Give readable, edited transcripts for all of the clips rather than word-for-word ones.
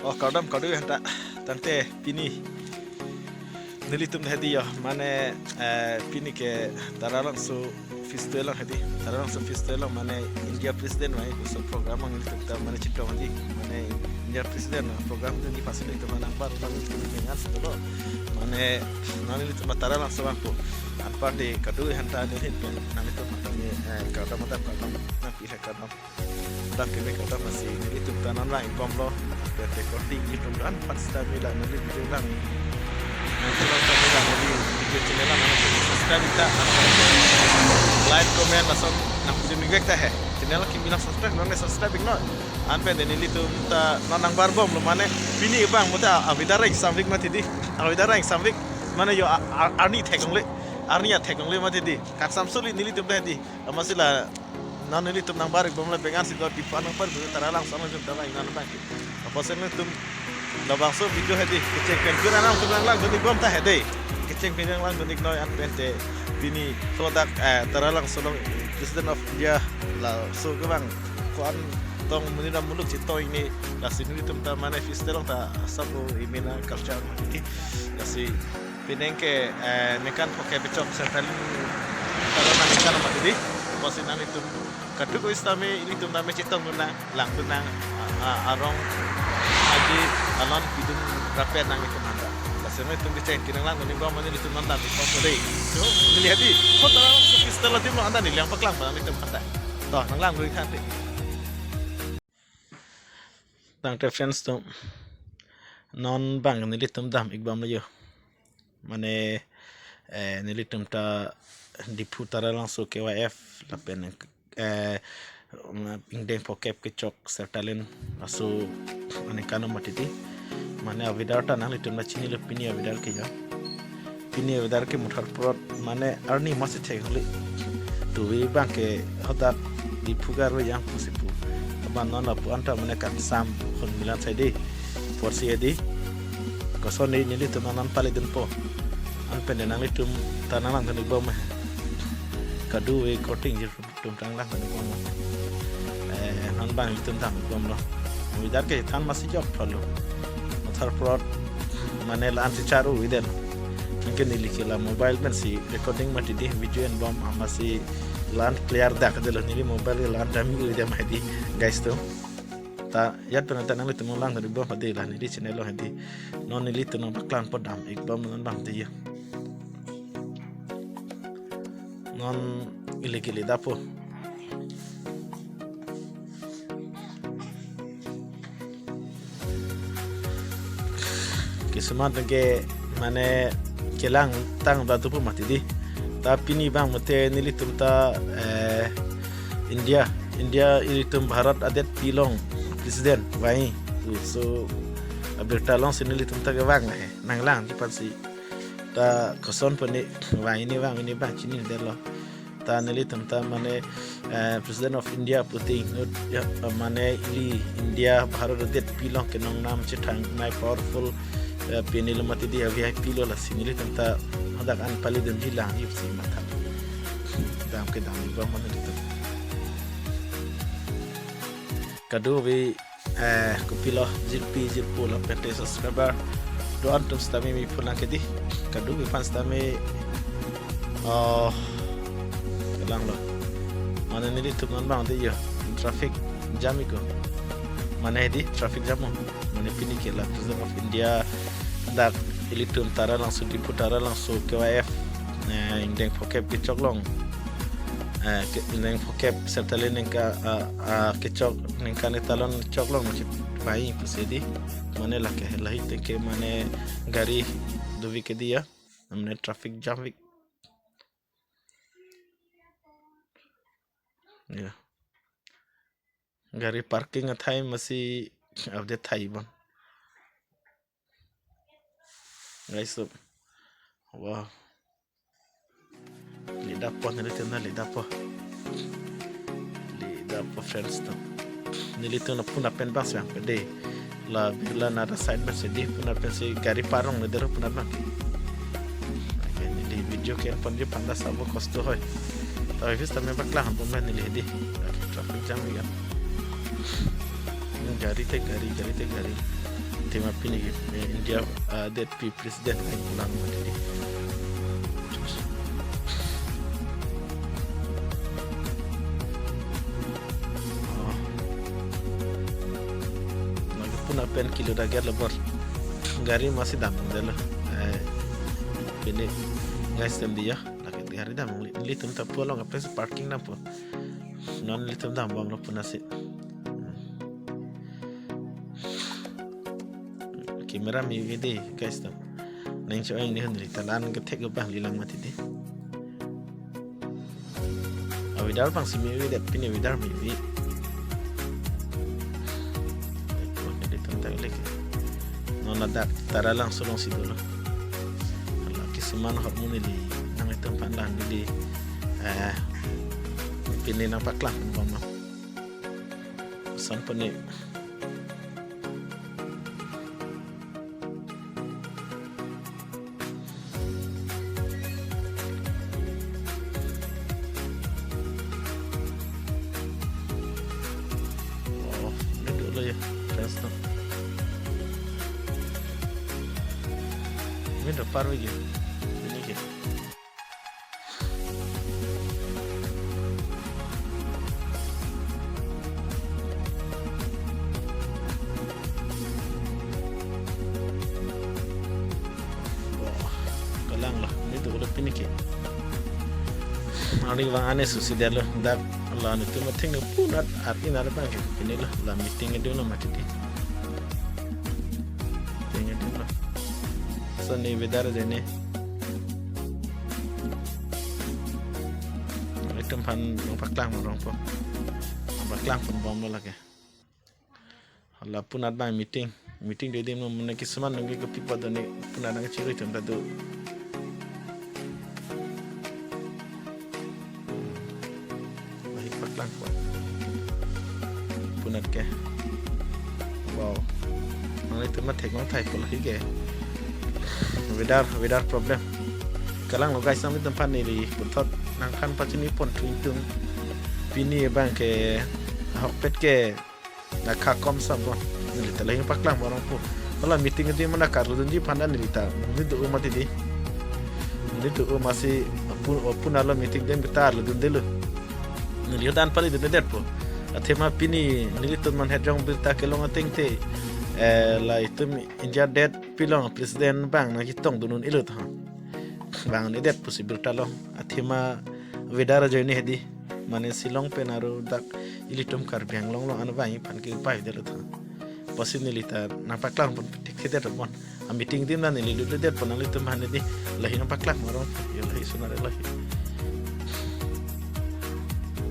Oh kadam kadu yang tak tante pini nilitum hadi ya mane pini ke taralang so fistuelang hadi taralang so fistuelang mane India presiden mai so program ang nilitum ta mane cipta hadi mane India presiden program tu ni pasal itu manang bar lang nilitum dengan sedo mane nilitum taralang so aku apa di kadu yang tak nilitum nilitum matanya kadam kadam na pilih kadam dan kami kata masih nilitum tanan lain komlo recording itu kan pasti bila nanti video lang nanti kita nanti video channel lang subscribe kita like comment langsung nak video minggu kita channel kita bilang subscribe nonton subscribe no anpe deni itu ta nonang barbom lo mana bini bang muta avidara examik mati di avidara examik mana yo arni thekong le arni ya thekong le mati di kak samsuli nili tu di masila non ini tuh nang barik bom lepengan sih kalau di panang par itu teralang sama juga lah ingat apa sih apa sih nih tuh labang so video hedi kecek penjualan orang tuh lang tuh bom tah hedi kecek penjualan lang tuh noi an pente bini produk teralang solong President of India lah so kebang kuan tong menira muluk cito ini lah sini tuh ta manifest lang ta sabu imina culture ini lah si pinengke nekan pakai becok sentralin kalau nanti kan apa tadi posinan itu kaduk ko istame ini tum name cetong guna lang tunang arong aji alon bidun rapi nang itu manda kaseme tum dicek kinang lang ni gua mani itu manda di pos dei so lihat di foto setelah tim anda ni yang paklang bang itu manda toh nang lang gui kan tang reference tum non bang ni tum dam igbam yo mane nilitum ta diputara langsung KYF lapen ingdeng pokep kecok sertalin asu anekano matiti mane avidar ta nang litum na chini le pini avidar ke ya pini avidar ke muthar prot mane arni mase thekli tuwi bangke hodak dipugar we yang pusipu taban non apu anta mane kan sam khon milan saidi porsi edi kosoni ni litum nan palidin po an pende nang litum tanalang tani bom kadu recording je tum tang lang tani bom han bang litum tang bom lo widar ke tan masih job palo motor prod mane la anti charu wider mungkin ilikila mobile men si recording mati di video en bom masih lan clear dak delo ni mobile lan dami ide mahdi guys to ta yat pena tanang litum lang tani bom hadi la ni di channel lo hadi non ni litum baklan podam ik bom nan bang dia non ilegili dapo kisman ke mane kelang tang batu pu mati di tapi ni bang mate nilitum ta India ilitum Bharat adet pilong presiden vai so abirtalong sinilitum ta gawang nang lang di pansi ta koson pani vai ini bang chini delo ta nilitum ta mane president of India puting mane ili India Bharat adet pilong ke nong nam chitang mai powerful penil mati dia VIP lo la sinili tenta hadak an pali dem hilang ipsi mata dam ke dam ba man itu kado we kupilo jilpo la pete subscriber do antum stami mi pulang ke di kado we fans stami kelang lo mana nili tu man bang dia traffic jam iko mana di traffic jam mana pini ke la president of India dak ilitum tara langsung diputara langsung KYF indeng pokep kecok long indeng pokep sertalin nengka kecok nengka netalon kecok long macam bayi pusedi mana lah ke lahi tengke mana gari duvi ke dia namanya traffic jam ya gari parking athai masih update thai bang guys so wow lidah po nilito friends to nilito na puna pen bas yang pede la bila na side ber sedih puna pen si gari parong na dero puna bang nili video ke pon je panda sabo kosto hoy tapi vis tambe bakla han pun nili di traffic jam ya gari te gari tema pini India det pi president ay pulang mati di puna pen kilo dagar lebor gari masih dam dela ini guys tem dia lagi gari dam litum ta pulang apa parking na po non litum dam bang lo puna si kamera mi video guys tam nang cho ini hendri talan ke tek bang lilang mati di awidar pang si mi video pini widar mi vi non ada tara langsung si dulu kalau kisuman hormon ini nang itu pandan di pilih nampak lah bang sampai ini dulu ya fast ini depan lagi ini ke kalang lah ini tuh udah pini ke hari bang aneh susi dia loh dah Allah itu mati nih punat arti nara bang ke pini lah meeting itu lah mati di ni vedar dene item pan paklang morong po paklang pun bom lagi hala punat ba meeting de dim no mene kisman ngi ko pipa dane punat ngi chiri tum tadu paklang po punat ke wow nang itu mah tek nang thai ko lagi ke Widar problem kalang lo guys sampai tempat ni puntot nangkan pacini pon tuntung pini bang ke hokpet ke nakha kom sabon ni talahin paklang borong pu kalau meeting itu mana karlu dunji pandan ni ta ni tu mati di ni tu masih pun ala meeting dem betar lu dundelu ni lihat pali de det po athema pini ni tu man hedjong berta ke long ating te la itu India det pilong presiden bang na kitong dunun ilut ha bang ni det possible talong athima vedara joini hedi mane silong penaru dak ilitum kar biang long long an bang pan ki pai de lut ha posin ni lita na paklang pun tik det mon a meeting dim na ni lilut det pon litum han di lahi na paklang morong yo lahi sunar lahi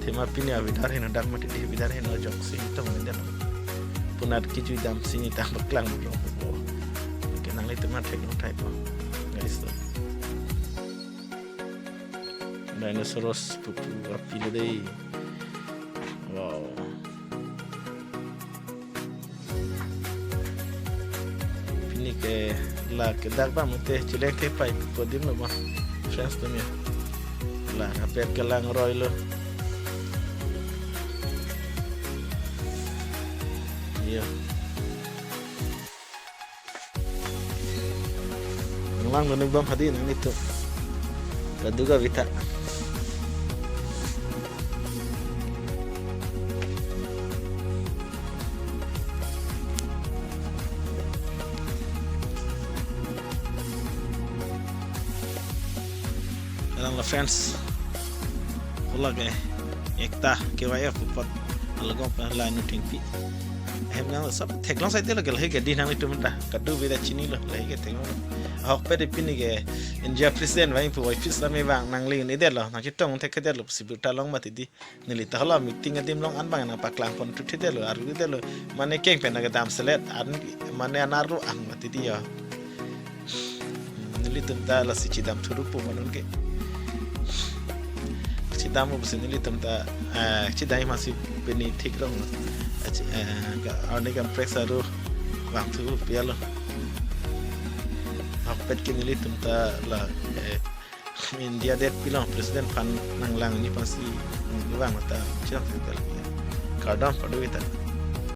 thema pini a vedar hin dak mati di vedar hin jok sing tong ni den punat kicu dam sini tak beklang dong kenang itu mah tekno type guys tuh dinosaurus pupu api deh wow ini ke la ke dak ba mute chile ke pai podim lo mah chance tuh ya la apet kelang roy lo iya lang nang bam hadi nang itu kaduga vita lang la friends hola ke ekta ke waya pupat algo pa la nu tingpi hem nang sab theklang sai tela gel he ke din nang itu menta kadu vida chini lo la ke theklang hok pe de pini ke India president vai pu wai fis me bang nang ling ni de lo na kitong thek de lo sibu ta long mati di nili ta hala meeting adim long an bang na paklang pon tu de lo aru de lo mane keng pe na ga dam selet an mane anaru ang mati di ya nili tumta la si chidam thuru pu manon ke chidam bu sin nili tumta chidai masih pini thik long Arne kan prexaru waktu pialo hapet kini tumta la India det pilang presiden pan nanglang ni pasti luang mata cak sekali kardam padu kita